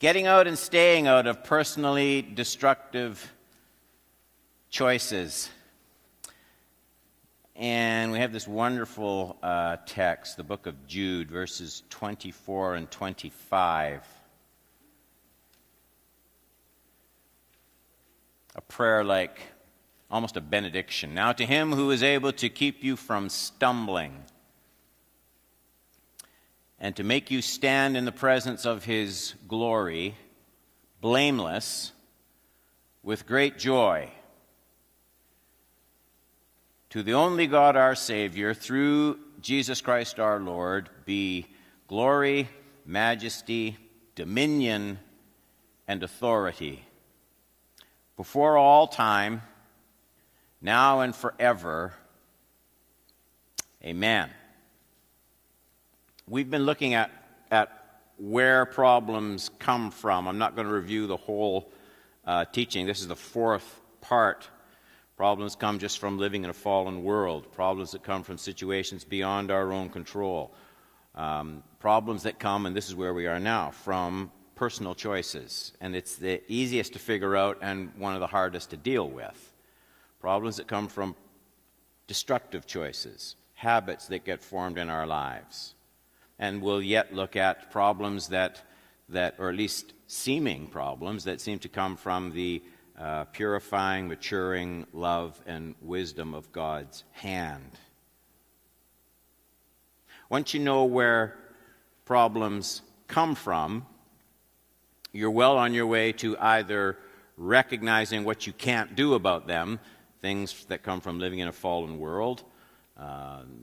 Getting out and staying out of personally destructive choices. And we have this wonderful text, the book of Jude, verses 24 and 25. A prayer like almost a benediction. Now to him who is able to keep you from stumbling and to make you stand in the presence of his glory, blameless, with great joy. To the only God our Savior, through Jesus Christ our Lord, be glory, majesty, dominion, and authority, before all time, now and forever. Amen. We've been looking at where problems come from. I'm not going to review the whole teaching. This is the fourth part. Problems come just from living in a fallen world. Problems that come from situations beyond our own control. Problems that come, and this is where we are now, from personal choices. And it's the easiest to figure out and one of the hardest to deal with. Problems that come from destructive choices, habits that get formed in our lives. And we'll yet look at problems that or at least seeming problems that seem to come from the purifying, maturing love and wisdom of God's hand. Once you know where problems come from, you're well on your way to either recognizing what you can't do about them, things that come from living in a fallen world.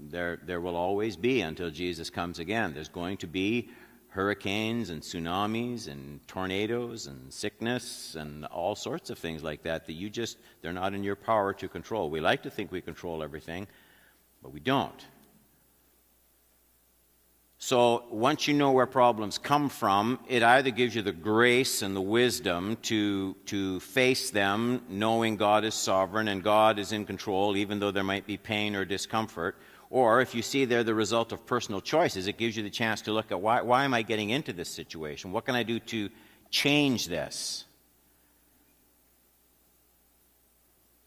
There will always be until Jesus comes again. There's going to be hurricanes and tsunamis and tornadoes and sickness and all sorts of things like that they're not in your power to control. We like to think we control everything, but we don't. So once you know where problems come from, it either gives you the grace and the wisdom to face them, knowing God is sovereign and God is in control, even though there might be pain or discomfort. Or if you see they're the result of personal choices, it gives you the chance to look at why am I getting into this situation? What can I do to change this?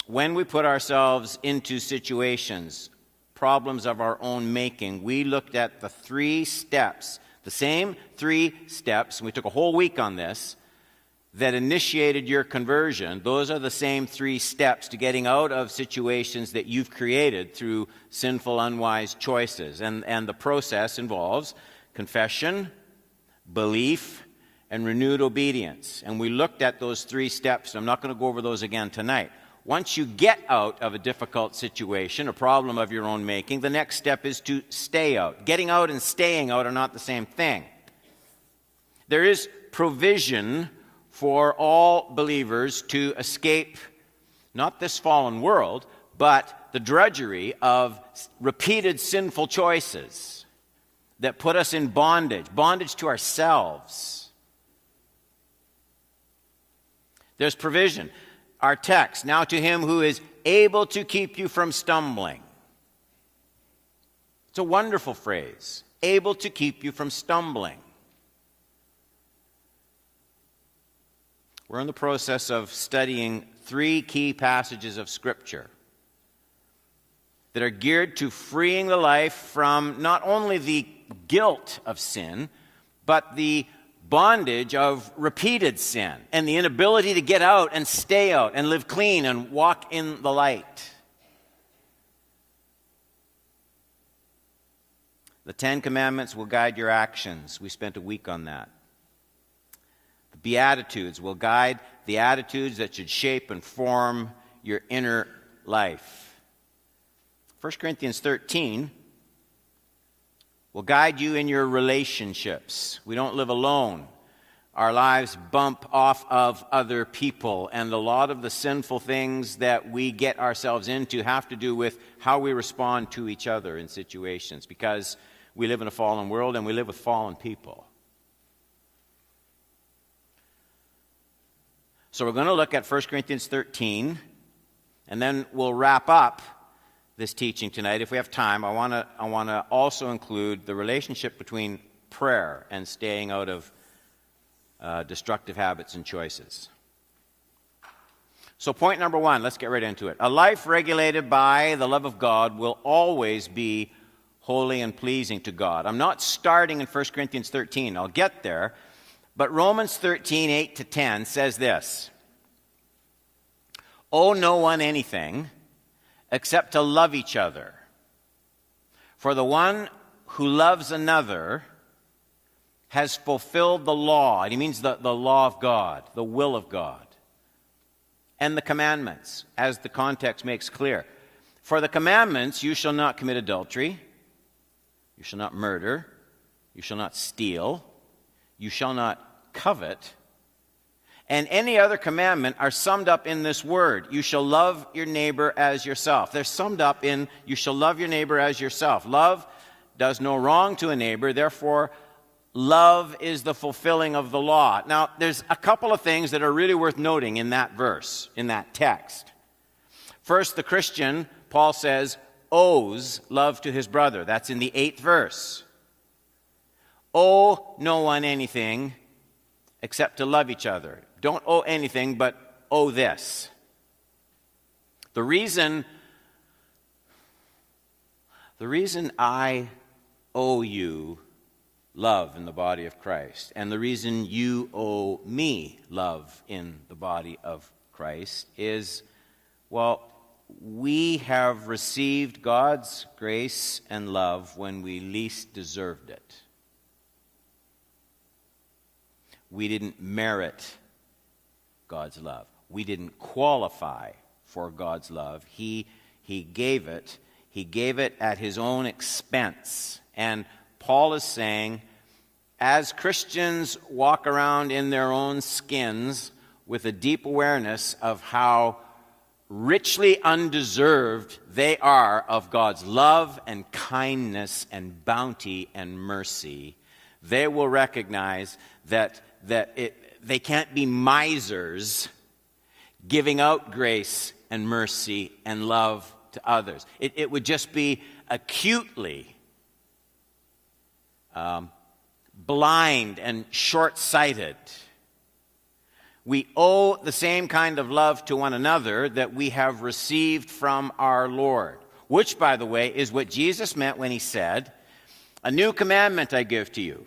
When we put ourselves into situations, problems of our own making, we looked at the 3 steps, the same 3 steps, and we took a whole week on this, that initiated your conversion. Those are the same 3 steps to getting out of situations that you've created through sinful, unwise choices. And the process involves confession, belief, and renewed obedience. And we looked at those 3 steps. I'm not going to go over those again tonight. Once you get out of a difficult situation, a problem of your own making, the next step is to stay out. Getting out and staying out are not the same thing. There is provision for all believers to escape not this fallen world, but the drudgery of repeated sinful choices that put us in bondage to ourselves. There's provision. Our text, now to him who is able to keep you from stumbling. It's a wonderful phrase, able to keep you from stumbling. We're in the process of studying 3 key passages of Scripture that are geared to freeing the life from not only the guilt of sin, but the bondage of repeated sin and the inability to get out and stay out and live clean and walk in the light. The 10 Commandments will guide your actions. We spent a week on that. The Beatitudes will guide the attitudes that should shape and form your inner life. 1 Corinthians 13 will guide you in your relationships. We don't live alone. Our lives bump off of other people, and a lot of the sinful things that we get ourselves into have to do with how we respond to each other in situations, because we live in a fallen world and we live with fallen people. So we're going to look at 1 Corinthians 13, and then we'll wrap up this teaching tonight. If we have time, I want to also include the relationship between prayer and staying out of destructive habits and choices. So point number one, let's get right into it. A life regulated by the love of God will always be holy and pleasing to God. I'm not starting in 1 Corinthians 13. I'll get there. But Romans 13, 8 to 10 says this: "Owe no one anything except to love each other. For the one who loves another has fulfilled the law." And he means the law of God, the will of God, and the commandments, as the context makes clear. For the commandments, you shall not commit adultery, you shall not murder, you shall not steal, you shall not covet, and any other commandment are summed up in this word: you shall love your neighbor as yourself. They're summed up in you shall love your neighbor as yourself. Love does no wrong to a neighbor, therefore love is the fulfilling of the law. Now, there's a couple of things that are really worth noting in that verse, in that text. First, the Christian, Paul says, owes love to his brother. That's in the 8th verse. Owe no one anything except to love each other. Don't owe anything, but owe this. The reason I owe you love in the body of Christ, and the reason you owe me love in the body of Christ is, well, we have received God's grace and love when we least deserved it. We didn't merit God's love. We didn't qualify for God's love. He gave it. He gave it at his own expense. And Paul is saying, as Christians walk around in their own skins with a deep awareness of how richly undeserved they are of God's love and kindness and bounty and mercy, they will recognize that they can't be misers giving out grace and mercy and love to others. It would just be acutely blind and short-sighted. We owe the same kind of love to one another that we have received from our Lord, which, by the way, is what Jesus meant when he said, "A new commandment I give to you,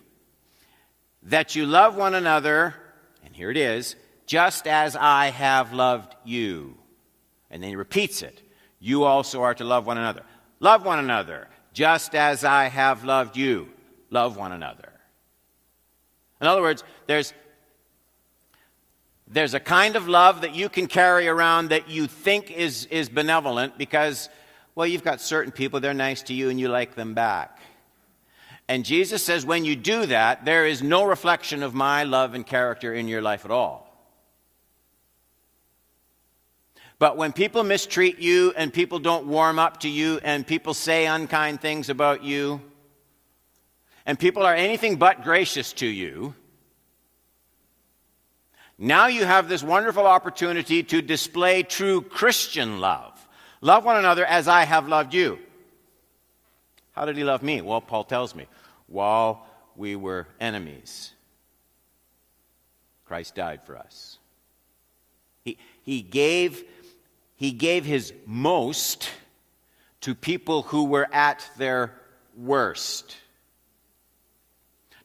that you love one another," and here it is, "just as I have loved you." And then he repeats it. "You also are to love one another. Love one another, just as I have loved you. Love one another." In other words, there's a kind of love that you can carry around that you think is benevolent because, well, you've got certain people, they're nice to you and you like them back. And Jesus says when you do that, there is no reflection of my love and character in your life at all. But when people mistreat you and people don't warm up to you and people say unkind things about you and people are anything but gracious to you, now you have this wonderful opportunity to display true Christian love. Love one another as I have loved you. How did he love me? Well, Paul tells me, while we were enemies, Christ died for us. He gave his most to people who were at their worst.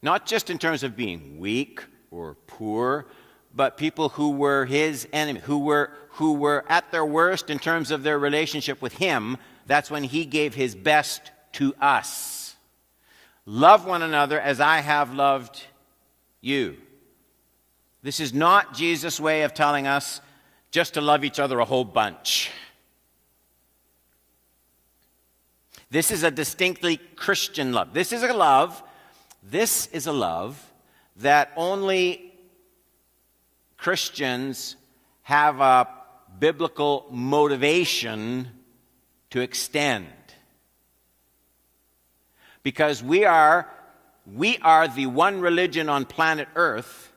Not just in terms of being weak or poor, but people who were his enemy, who were at their worst in terms of their relationship with him. That's when he gave his best to us. Love one another as I have loved you. This is not Jesus' way of telling us just to love each other a whole bunch. This is a distinctly Christian love. This is a love that only Christians have a biblical motivation to extend. Because we are the one religion on planet Earth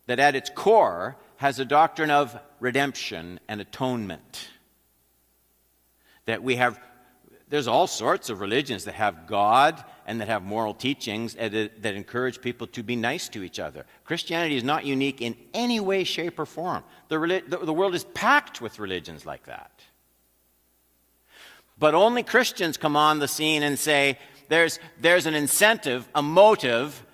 that at its core has a doctrine of redemption and atonement. That There's all sorts of religions that have God and that have moral teachings that encourage people to be nice to each other. Christianity is not unique in any way, shape, or form. The world is packed with religions like that. But only Christians come on the scene and say, there's an incentive, a motive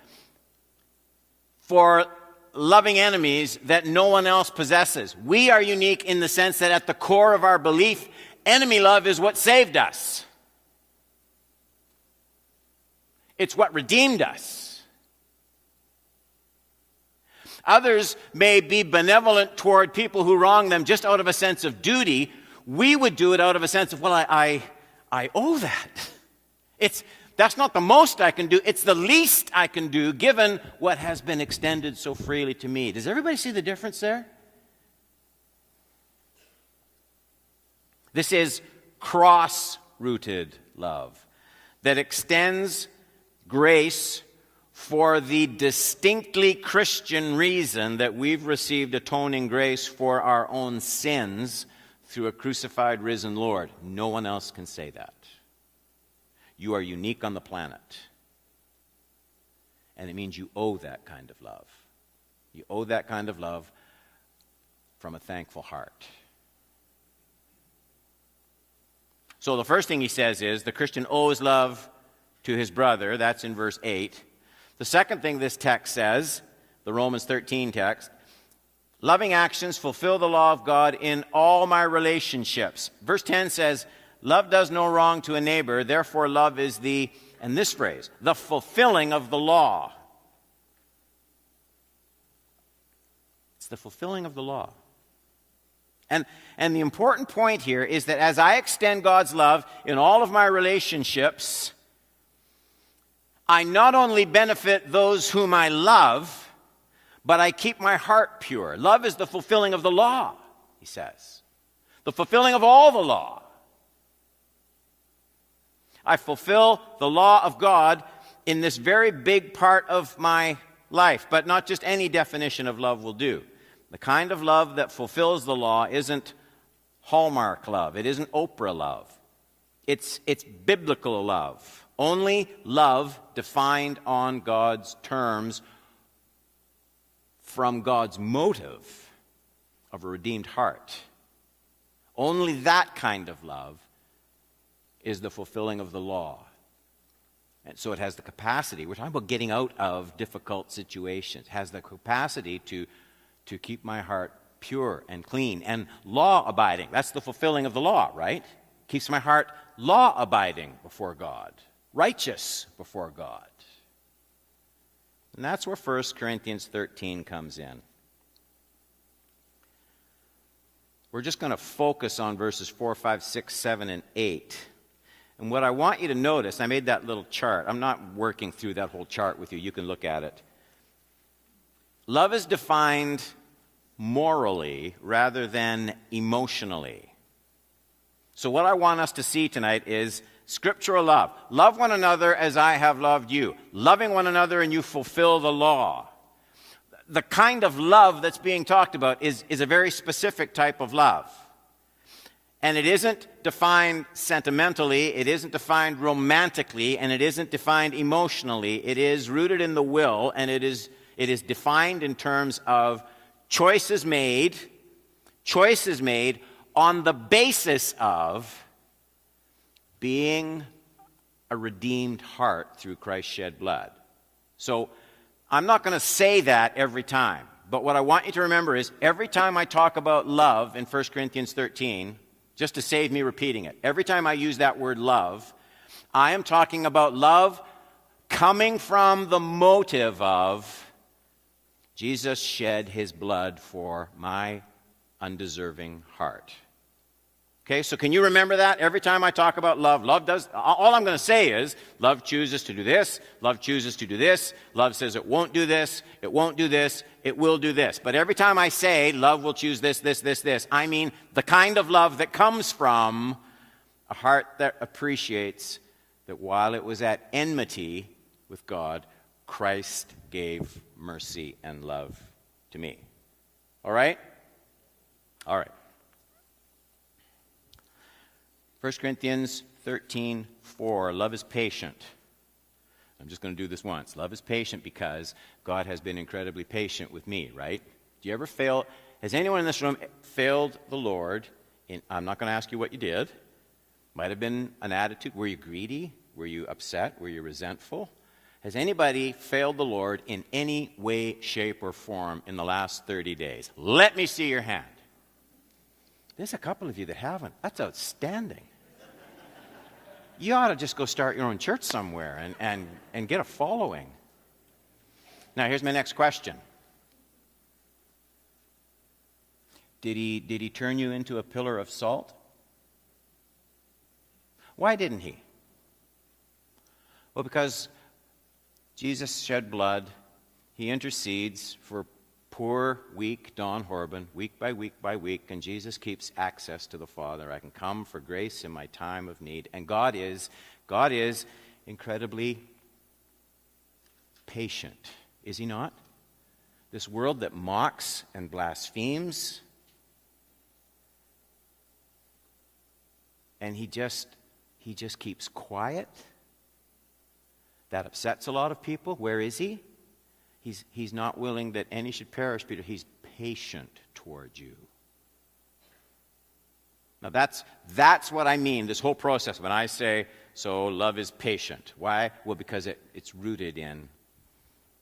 for loving enemies that no one else possesses. We are unique in the sense that at the core of our belief, enemy love is what saved us. It's what redeemed us. Others may be benevolent toward people who wrong them just out of a sense of duty. We would do it out of a sense of, well, I owe that. That's not the most I can do. It's the least I can do given what has been extended so freely to me. Does everybody see the difference there? This is cross-rooted love that extends grace for the distinctly Christian reason that we've received atoning grace for our own sins through a crucified, risen Lord. No one else can say that. You are unique on the planet. And it means you owe that kind of love. You owe that kind of love from a thankful heart. So the first thing he says is the Christian owes love to his brother. That's in verse 8. The second thing this text says, the Romans 13 text, loving actions fulfill the law of God in all my relationships. Verse 10 says, love does no wrong to a neighbor, therefore love is the fulfilling of the law. It's the fulfilling of the law. And the important point here is that as I extend God's love in all of my relationships, I not only benefit those whom I love, but I keep my heart pure. Love is the fulfilling of the law, he says. The fulfilling of all the law. I fulfill the law of God in this very big part of my life, but not just any definition of love will do. The kind of love that fulfills the law isn't Hallmark love. It isn't Oprah love. It's biblical love. Only love defined on God's terms from God's motive of a redeemed heart. Only that kind of love is the fulfilling of the law. And so it has the capacity, we're talking about getting out of difficult situations, has the capacity to keep my heart pure and clean and law-abiding. That's the fulfilling of the law, right? Keeps my heart law-abiding before God, righteous before God. And that's where 1 Corinthians 13 comes in. We're just going to focus on verses 4, 5, 6, 7, and 8. And what I want you to notice, I made that little chart. I'm not working through that whole chart with you. You can look at it. Love is defined morally rather than emotionally. So what I want us to see tonight is scriptural love. Love one another as I have loved you. Loving one another and you fulfill the law. The kind of love that's being talked about is a very specific type of love. And it isn't defined sentimentally, it isn't defined romantically, and it isn't defined emotionally. It is rooted in the will, and it is defined in terms of choices made on the basis of being a redeemed heart through Christ's shed blood. So I'm not going to say that every time, but what I want you to remember is every time I talk about love in 1 Corinthians 13, just to save me repeating it, every time I use that word love, I am talking about love coming from the motive of Jesus shed his blood for my undeserving heart. Okay, so can you remember that? Every time I talk about love, all I'm going to say is, love chooses to do this, love chooses to do this, love says it won't do this, it won't do this, it will do this. But every time I say, love will choose this, I mean the kind of love that comes from a heart that appreciates that while it was at enmity with God, Christ gave mercy and love to me. All right? All right. 1 Corinthians 13:4. Love is patient. I'm just going to do this once. Love is patient because God has been incredibly patient with me, right? Do you ever fail? Has anyone in this room failed the Lord? I'm not going to ask you what you did. Might have been an attitude. Were you greedy? Were you upset? Were you resentful? Has anybody failed the Lord in any way, shape, or form in the last 30 days? Let me see your hand. There's a couple of you that haven't. That's outstanding. You ought to just go start your own church somewhere and get a following. Now, here's my next question. Did he turn you into a pillar of salt? Why didn't he? Well, because Jesus shed blood. He intercedes for poor, weak Don Horban, week by week by week, and Jesus keeps access to the Father. I can come for grace in my time of need. And God is incredibly patient, is he not? This world that mocks and blasphemes, and he just keeps quiet. That upsets a lot of people. Where is he? He's not willing that any should perish, Peter. He's patient towards you. Now that's what I mean, this whole process. When I say, so love is patient. Why? Well, because it's rooted in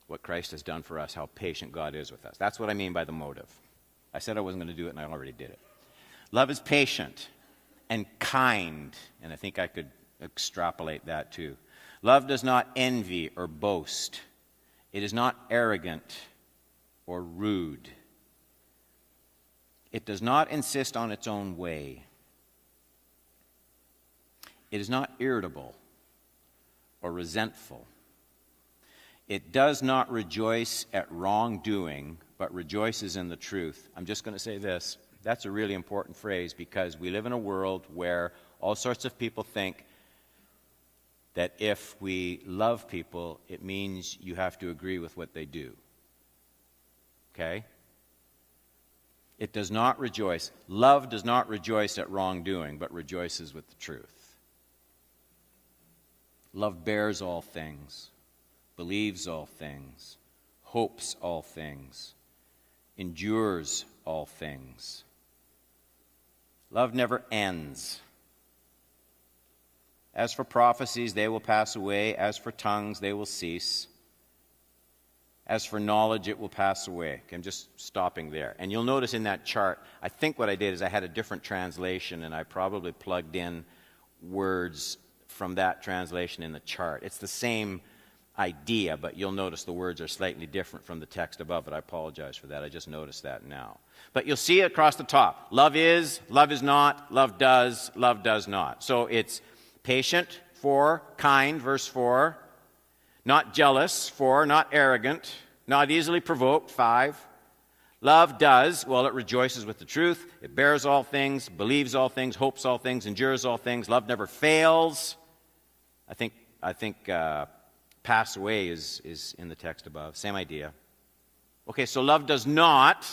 what Christ has done for us, how patient God is with us. That's what I mean by the motive. I said I wasn't going to do it, and I already did it. Love is patient and kind, and I think I could extrapolate that too. Love does not envy or boast. It is not arrogant or rude. It does not insist on its own way. It is not irritable or resentful. It does not rejoice at wrongdoing, but rejoices in the truth. I'm just going to say this. That's a really important phrase because we live in a world where all sorts of people think that if we love people, it means you have to agree with what they do. Okay? It does not rejoice. Love does not rejoice at wrongdoing, but rejoices with the truth. Love bears all things, believes all things, hopes all things, endures all things. Love never ends. As for prophecies, they will pass away. As for tongues, they will cease. As for knowledge, it will pass away. Okay, I'm just stopping there. And you'll notice in that chart, I think what I did is I had a different translation, and I probably plugged in words from that translation in the chart. It's the same idea, but you'll notice the words are slightly different from the text above it. I apologize for that. I just noticed that now. But you'll see it across the top. Love is not, love does not. So it's patient, 4, kind, verse 4, not jealous, 4, not arrogant, not easily provoked, 5. Love does, well, it rejoices with the truth, it bears all things, believes all things, hopes all things, endures all things. Love never fails. I think pass away is in the text above. Same idea. Okay, so love does not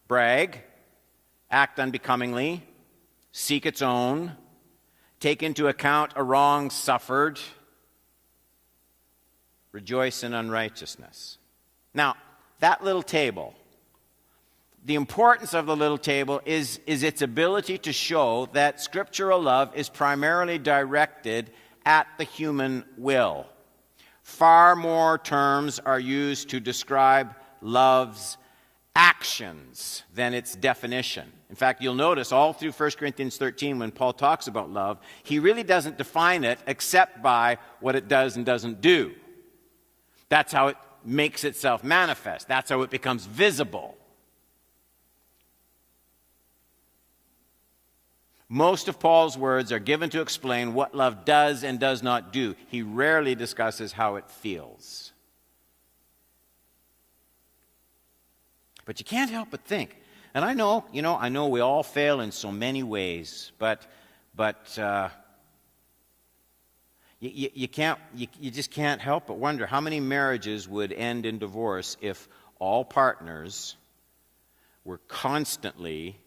brag, act unbecomingly, seek its own, take into account a wrong suffered, rejoice in unrighteousness. Now, that little table, the importance of the little table is its ability to show that scriptural love is primarily directed at the human will. Far more terms are used to describe love's actions than its definition. In fact, you'll notice all through 1 Corinthians 13 when Paul talks about love, he really doesn't define it except by what it does and doesn't do. That's how it makes itself manifest. That's how it becomes visible. Most of Paul's words are given to explain what love does and does not do. He rarely discusses how it feels. But you can't help but think, and I know we all fail in so many ways, but you just can't help but wonder how many marriages would end in divorce if all partners were constantly,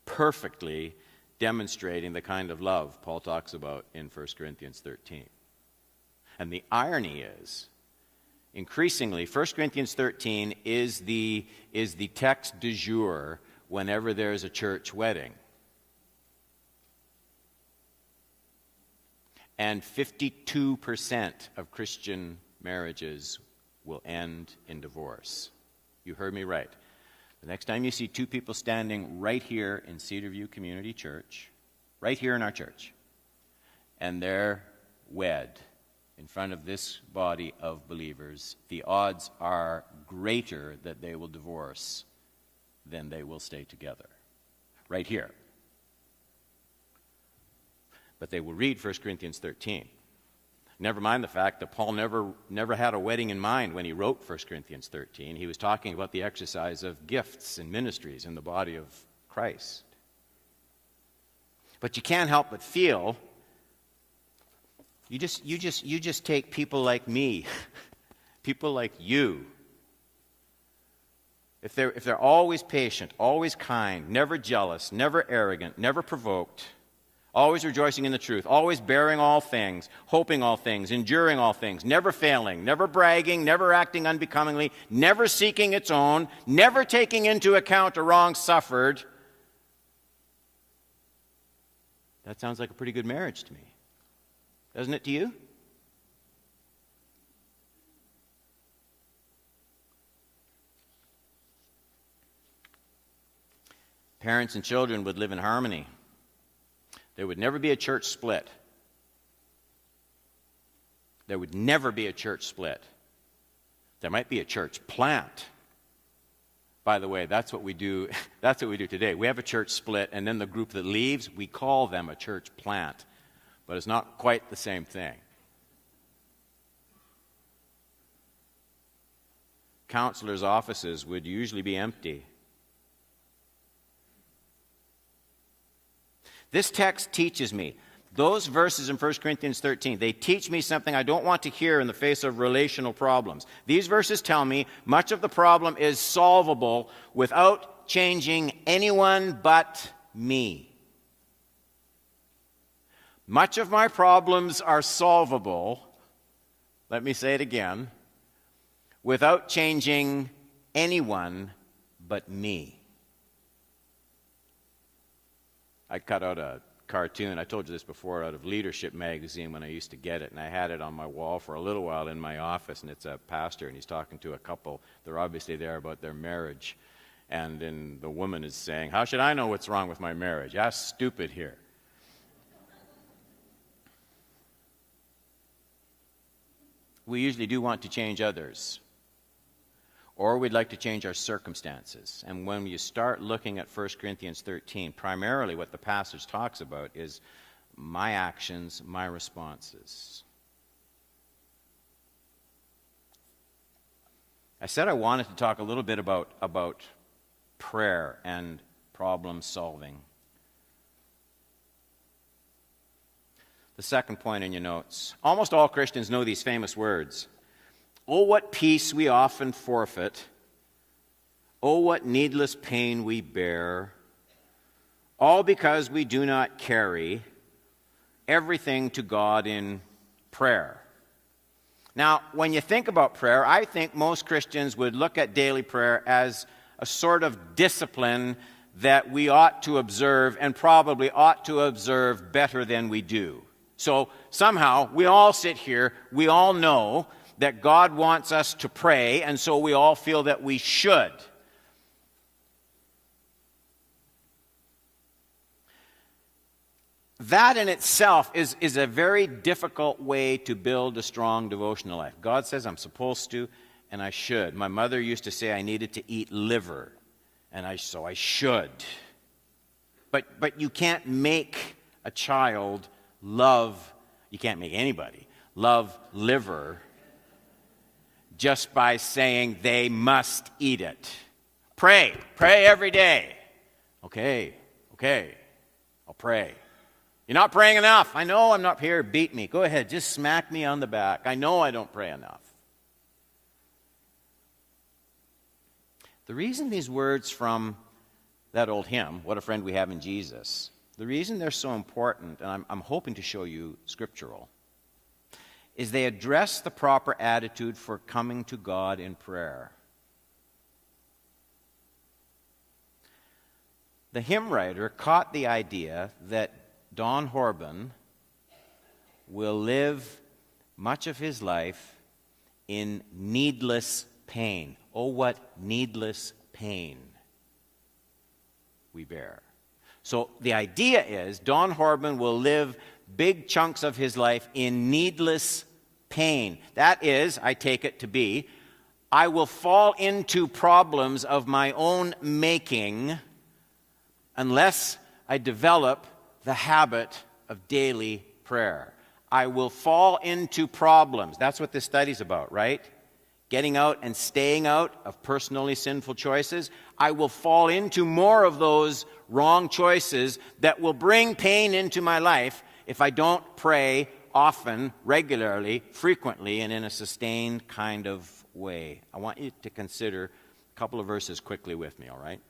perfectly demonstrating the kind of love Paul talks about in 1 Corinthians 13. And the irony is, increasingly, 1 Corinthians 13 is the text du jour whenever there's a church wedding. And 52% of Christian marriages will end in divorce. You heard me right. The next time you see two people standing right here in Cedarview Community Church, right here in our church, and they're wed in front of this body of believers, the odds are greater that they will divorce than they will stay together. Right here. But they will read 1 Corinthians 13. Never mind the fact that Paul never had a wedding in mind when he wrote 1 Corinthians 13. He was talking about the exercise of gifts and ministries in the body of Christ. But you can't help but feel, you just take people like me, people like you. If they're always patient, always kind, never jealous, never arrogant, never provoked, always rejoicing in the truth, always bearing all things, hoping all things, enduring all things, never failing, never bragging, never acting unbecomingly, never seeking its own, never taking into account a wrong suffered. That sounds like a pretty good marriage to me. Doesn't it to you? Parents and children would live in harmony. There would never be a church split. There would never be a church split. There might be a church plant. By the way, that's what we do. That's what we do today. We have a church split, and then the group that leaves, we call them a church plant. But it's not quite the same thing. Counselors' offices would usually be empty. This text teaches me, those verses in 1 Corinthians 13, they teach me something I don't want to hear in the face of relational problems. These verses tell me much of the problem is solvable without changing anyone but me. Much of my problems are solvable, let me say it again, without changing anyone but me. I cut out a cartoon, I told you this before, out of Leadership magazine when I used to get it, and I had it on my wall for a little while in my office, and it's a pastor, and he's talking to a couple. They're obviously there about their marriage, and then the woman is saying, "How should I know what's wrong with my marriage? Ask stupid here." We usually do want to change others, or we'd like to change our circumstances. And when you start looking at 1 Corinthians 13, primarily what the passage talks about is my actions, my responses. I said I wanted to talk a little bit about prayer and problem solving. The second point in your notes. Almost all Christians know these famous words. Oh, what peace we often forfeit. Oh, what needless pain we bear. All because we do not carry everything to God in prayer. Now, when you think about prayer, I think most Christians would look at daily prayer as a sort of discipline that we ought to observe and probably ought to observe better than we do. So somehow, we all sit here, we all know that God wants us to pray, and so we all feel that we should. That in itself is a very difficult way to build a strong devotional life. God says I'm supposed to, and I should. My mother used to say I needed to eat liver, and so I should. But you can't make a child love, you can't make anybody love liver just by saying they must eat it. Pray every day. Okay, I'll pray. You're not praying enough. I know I'm not here, beat me. Go ahead, just smack me on the back. I know I don't pray enough. The reason these words from that old hymn, What a Friend We Have in Jesus, the reason they're so important, and I'm hoping to show you scriptural, is they address the proper attitude for coming to God in prayer. The hymn writer caught the idea that Don Horban will live much of his life in needless pain. Oh, what needless pain we bear. So the idea is Don Horban will live big chunks of his life in needless pain. That is, I take it to be, I will fall into problems of my own making unless I develop the habit of daily prayer. I will fall into problems. That's what this study's about, right? Getting out and staying out of personally sinful choices. I will fall into more of those wrong choices that will bring pain into my life if I don't pray often, regularly, frequently, and in a sustained kind of way. I want you to consider a couple of verses quickly with me, all right?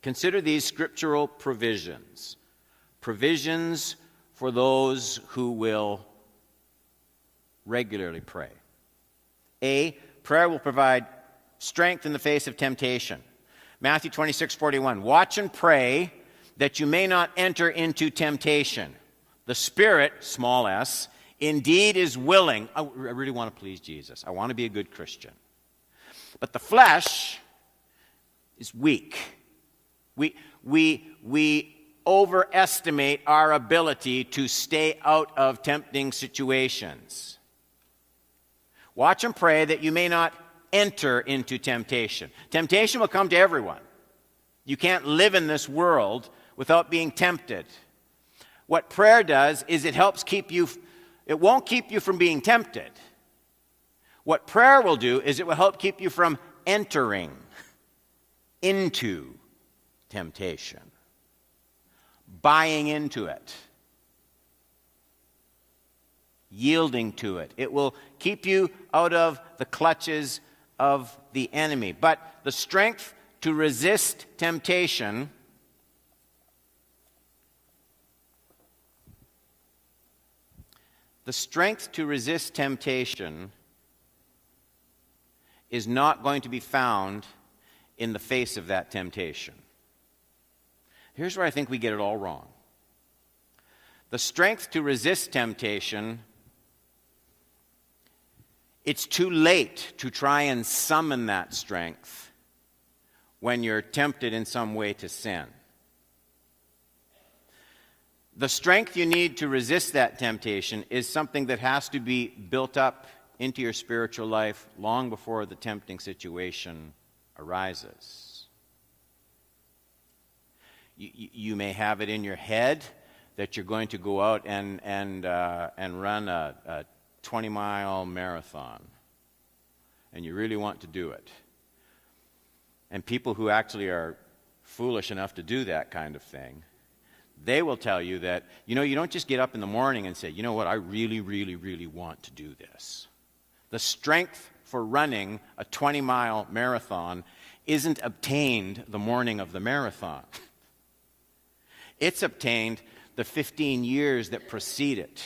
Consider these scriptural provisions. Provisions for those who will regularly pray. A, prayer will provide strength in the face of temptation. Matthew 26:41. Watch and pray that you may not enter into temptation. The spirit, small s, indeed is willing. I really want to please Jesus. I want to be a good Christian. But the flesh is weak. We overestimate our ability to stay out of tempting situations. Watch and pray that you may not enter into temptation. Temptation will come to everyone. You can't live in this world without being tempted. What prayer does is it helps keep you, it won't keep you from being tempted. What prayer will do is it will help keep you from entering into temptation, buying into it, yielding to it. It will keep you out of the clutches of the enemy. But the strength to resist temptation is not going to be found in the face of that temptation. Here's where I think we get it all wrong. The strength to resist temptation, it's too late to try and summon that strength when you're tempted in some way to sin. The strength you need to resist that temptation is something that has to be built up into your spiritual life long before the tempting situation arises. You may have it in your head that you're going to go out and run a 20-mile marathon, and you really want to do it. And people who actually are foolish enough to do that kind of thing, they will tell you that, you don't just get up in the morning and say, you know what, I really, really, really want to do this. The strength for running a 20-mile marathon isn't obtained the morning of the marathon. It's obtained the 15 years that precede it.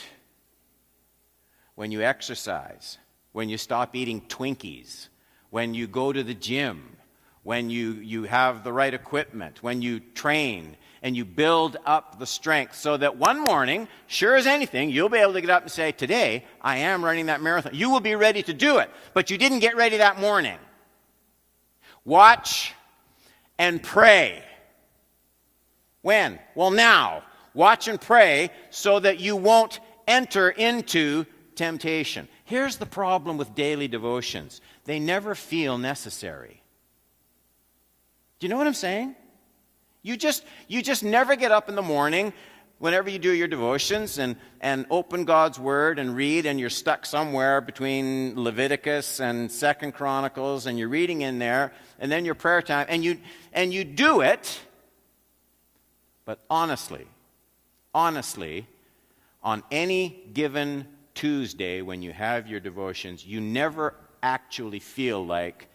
When you exercise, when you stop eating Twinkies, when you go to the gym, when you have the right equipment, when you train, and you build up the strength so that one morning, sure as anything, you'll be able to get up and say, today, I am running that marathon. You will be ready to do it, but you didn't get ready that morning. Watch and pray. When? Well, now. Watch and pray so that you won't enter into temptation. Here's the problem with daily devotions. They never feel necessary. Do you know what I'm saying? You just never get up in the morning whenever you do your devotions and open God's Word and read, and you're stuck somewhere between Leviticus and 2 Chronicles, and you're reading in there, and then your prayer time, and you do it, but honestly, on any given Tuesday when you have your devotions, you never actually feel like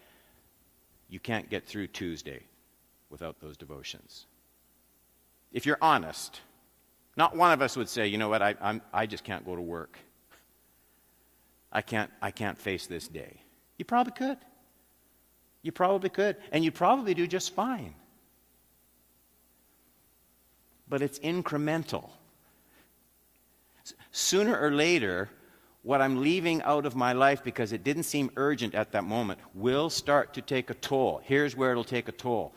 you can't get through Tuesday without those devotions. If you're honest, not one of us would say, you know what, I just can't go to work. I can't face this day. You probably could. You probably could. And you'd probably do just fine. But it's incremental. Sooner or later, what I'm leaving out of my life because it didn't seem urgent at that moment will start to take a toll. Here's where it'll take a toll.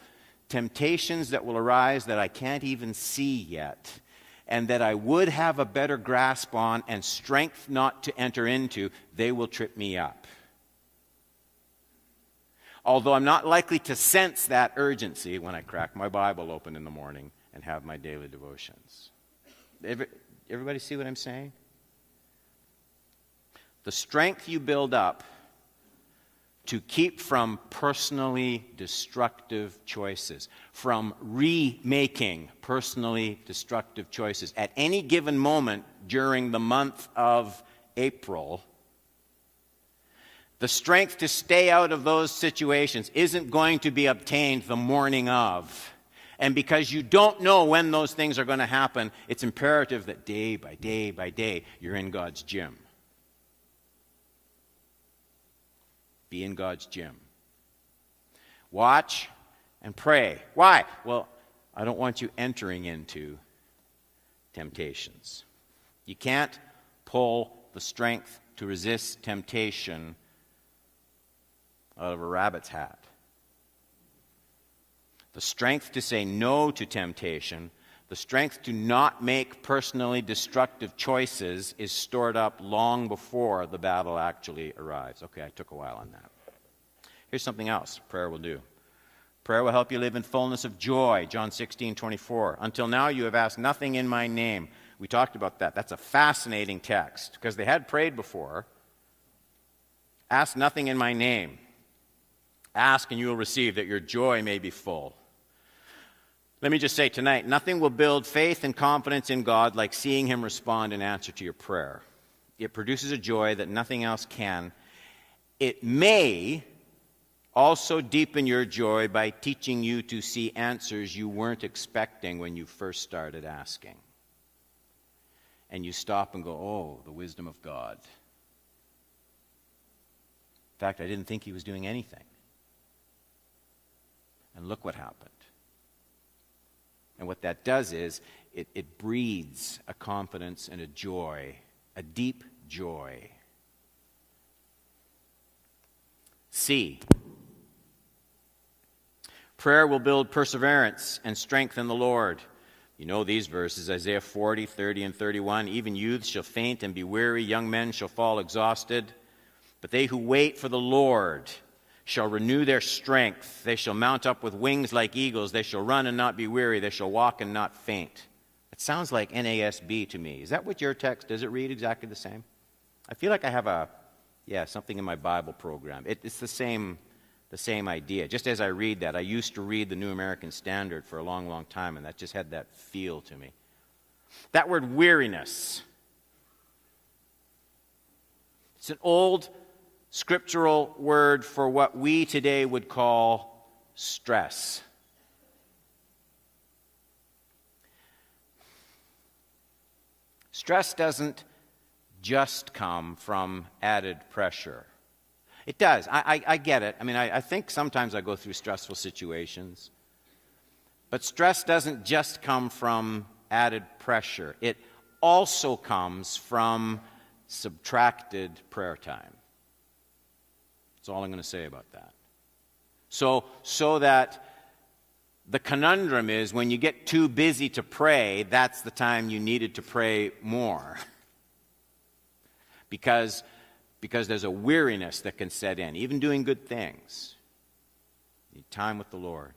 Temptations that will arise that I can't even see yet, and that I would have a better grasp on and strength not to enter into, they will trip me up. Although I'm not likely to sense that urgency when I crack my Bible open in the morning and have my daily devotions. Everybody see what I'm saying? The strength you build up to keep from personally destructive choices, from remaking personally destructive choices at any given moment during the month of April, the strength to stay out of those situations isn't going to be obtained the morning of. And because you don't know when those things are going to happen, it's imperative that day by day by day, you're in God's gym. Be in God's gym. Watch and pray. Why? Well, I don't want you entering into temptations. You can't pull the strength to resist temptation out of a rabbit's hat. The strength to say no to temptation, the strength to not make personally destructive choices is stored up long before the battle actually arrives. Okay, I took a while on that. Here's something else prayer will do. Prayer will help you live in fullness of joy. John 16:24. Until now you have asked nothing in my name. We talked about that. That's a fascinating text because they had prayed before. Ask nothing in my name. Ask and you will receive that your joy may be full. Let me just say tonight, nothing will build faith and confidence in God like seeing him respond in answer to your prayer. It produces a joy that nothing else can. It may also deepen your joy by teaching you to see answers you weren't expecting when you first started asking. And you stop and go, oh, the wisdom of God. In fact, I didn't think he was doing anything. And look what happened. And what that does is it breeds a confidence and a joy, a deep joy. C. Prayer will build perseverance and strength in the Lord. You know these verses, Isaiah 40, 30, and 31. Even youths shall faint and be weary, young men shall fall exhausted. But they who wait for the Lord shall renew their strength. They shall mount up with wings like eagles. They shall run and not be weary. They shall walk and not faint. It sounds like NASB to me. Is that what your text, does it read exactly the same? I feel like I have something in my Bible program. It's the same idea. Just as I read that, I used to read the New American Standard for a long, long time, and that just had that feel to me. That word weariness. It's an old scriptural word for what we today would call stress. Stress doesn't just come from added pressure. It does. I get it. I mean, I think sometimes I go through stressful situations. But stress doesn't just come from added pressure. It also comes from subtracted prayer time. That's all I'm going to say about that. So that the conundrum is when you get too busy to pray, that's the time you needed to pray more. Because there's a weariness that can set in, even doing good things. You need time with the Lord.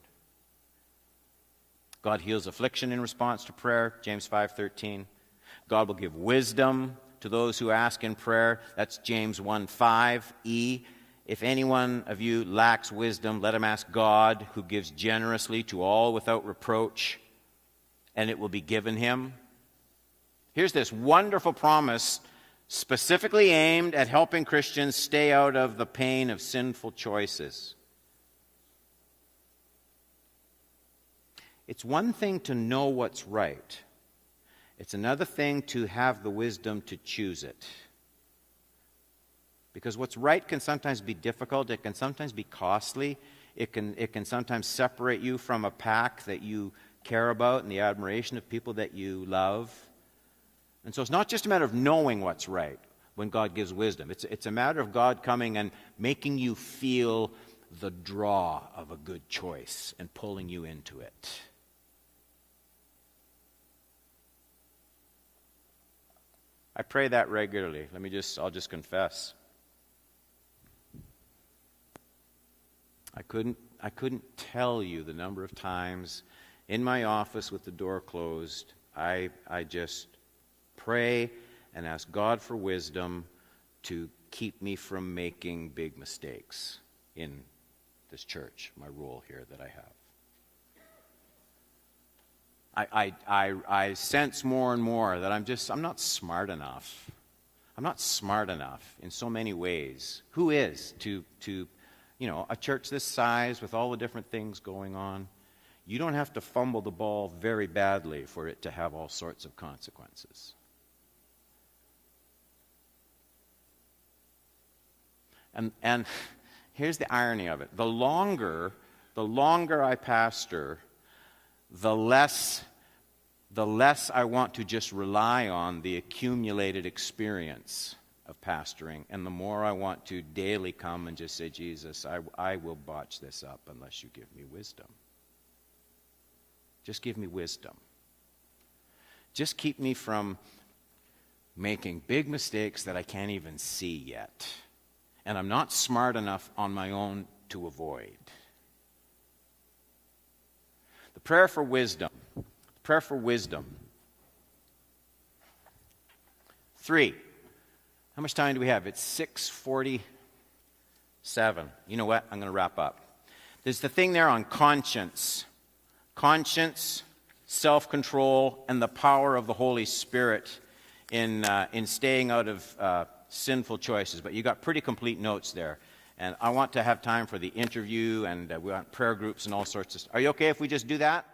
God heals affliction in response to prayer, James 5:13. God will give wisdom to those who ask in prayer. That's James 1:5. If any one of you lacks wisdom, let him ask God, who gives generously to all without reproach, and it will be given him. Here's this wonderful promise specifically aimed at helping Christians stay out of the pain of sinful choices. It's one thing to know what's right. It's another thing to have the wisdom to choose it. Because what's right can sometimes be difficult. It can sometimes be costly. It can sometimes separate you from a pack that you care about and the admiration of people that you love. And so it's not just a matter of knowing what's right when God gives wisdom. It's a matter of God coming and making you feel the draw of a good choice and pulling you into it. I pray that regularly. I'll just confess. I couldn't tell you the number of times in my office with the door closed, I just pray and ask God for wisdom to keep me from making big mistakes in this church, my role here that I have. I sense more and more that I'm not smart enough. I'm not smart enough in so many ways. Who is to a church this size with all the different things going on? You don't have to fumble the ball very badly for it to have all sorts of consequences. And here's the irony of it. The longer I pastor, the less I want to just rely on the accumulated experience of pastoring, and the more I want to daily come and just say, Jesus, I will botch this up unless you give me wisdom. Just give me wisdom. Just keep me from making big mistakes that I can't even see yet. And I'm not smart enough on my own to avoid. The prayer for wisdom. Prayer for wisdom. 3. How much time do we have? It's 6:47. You know what? I'm going to wrap up. There's the thing there on conscience. Conscience, self-control, and the power of the Holy Spirit in staying out of sinful choices. But you got pretty complete notes there. And I want to have time for the interview, and we want prayer groups and all sorts of stuff. Are you okay if we just do that?